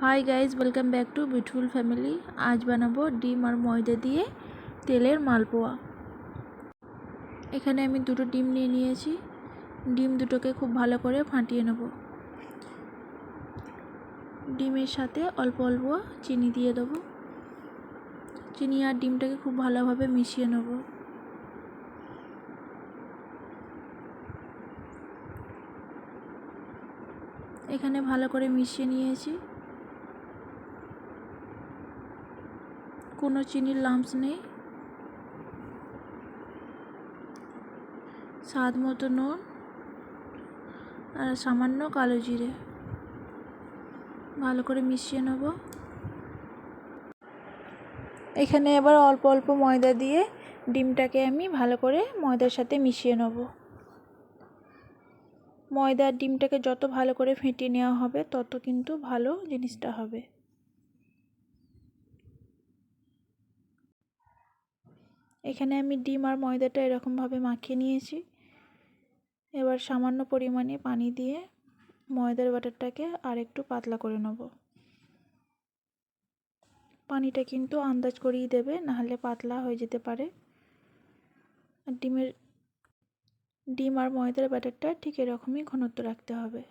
Hi guys, welcome back to beautiful family. আজ বানাবো ডিম আর ময়দা দিয়ে তেলের মালপোয়া। এখানে আমি দুটো ডিম নিয়ে নিয়েছি। ডিম দুটোকে খুব ভালো করে ফাটিয়ে নেব। ডিমের সাথে অল্প অল্প চিনি দিয়ে দেবো। চিনি আর ডিমটাকে খুব ভালোভাবে মিশিয়ে নেব। এখানে ভালো করে মিশিয়ে নিয়েছি। কোনো চিনির লাম্পস নেই। স্বাদ মতো নুন আর সামান্য কালো জিরে ভালো করে মিশিয়ে নেব। এখানে এবার অল্প অল্প ময়দা দিয়ে ডিমটাকে আমি ভালো করে ময়দার সাথে মিশিয়ে নেব। ময়দা আর ডিমটাকে যত ভালো করে ফেটিয়ে নেওয়া হবে তত কিন্তু ভালো জিনিসটা হবে। এখানে আমি ডিম আর ময়দাটা এরকমভাবে মাখিয়ে নিয়েছি। এবার সামান্য পরিমাণে পানি দিয়ে ময়দার ব্যাটারটাকে আর একটু পাতলা করে নেব। পানিটা কিন্তু আন্দাজ করেই দেবে, নাহলে পাতলা হয়ে যেতে পারে। আর ডিম আর ময়দার ব্যাটারটা ঠিক এরকমই ঘনত্ব রাখতে হবে।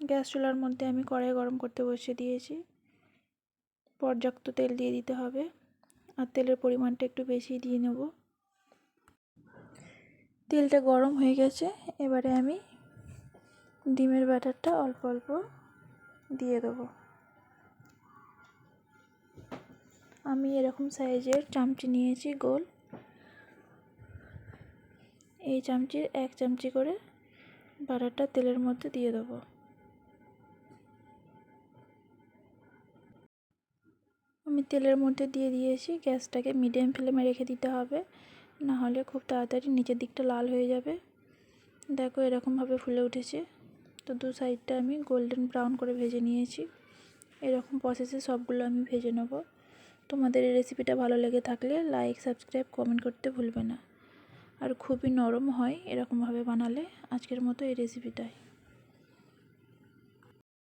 গ্যাস চুলার মধ্যে আমি কড়াই গরম করতে বসিয়ে দিয়েছি। পর্যাপ্ত তেল দিয়ে দিতে হবে, আর তেলের পরিমাণটা একটু বেশি দিয়ে নেব। তেলটা গরম হয়ে গেছে। এবারে আমি ডিমের ব্যাটারটা অল্প অল্প দিয়ে দেবো। আমি এরকম সাইজের চামচি নিয়েছি গোল। এই চামচির 1 চামচি করে ব্যাটারটা তেলের মধ্যে দিয়ে দেবো। আমি তেলের মধ্যে দিয়ে দিয়েছি। গ্যাসটাকে মিডিয়াম ফ্লেমে রেখে দিতে হবে, না হলে খুব তাড়াতাড়ি নিচের দিকটা লাল হয়ে যাবে। দেখো এরকমভাবে ফুলে উঠেছে। তো দু সাইডটা আমি গোল্ডেন ব্রাউন করে ভেজে নিয়েছি। এরকম প্রসেসে সবগুলো আমি ভেজে নেব। তোমাদের এই রেসিপিটা ভালো লেগে থাকলে লাইক, সাবস্ক্রাইব, কমেন্ট করতে ভুলবে না। আর খুবই নরম হয় এরকমভাবে বানালে। আজকের মতো এই রেসিপিটাই।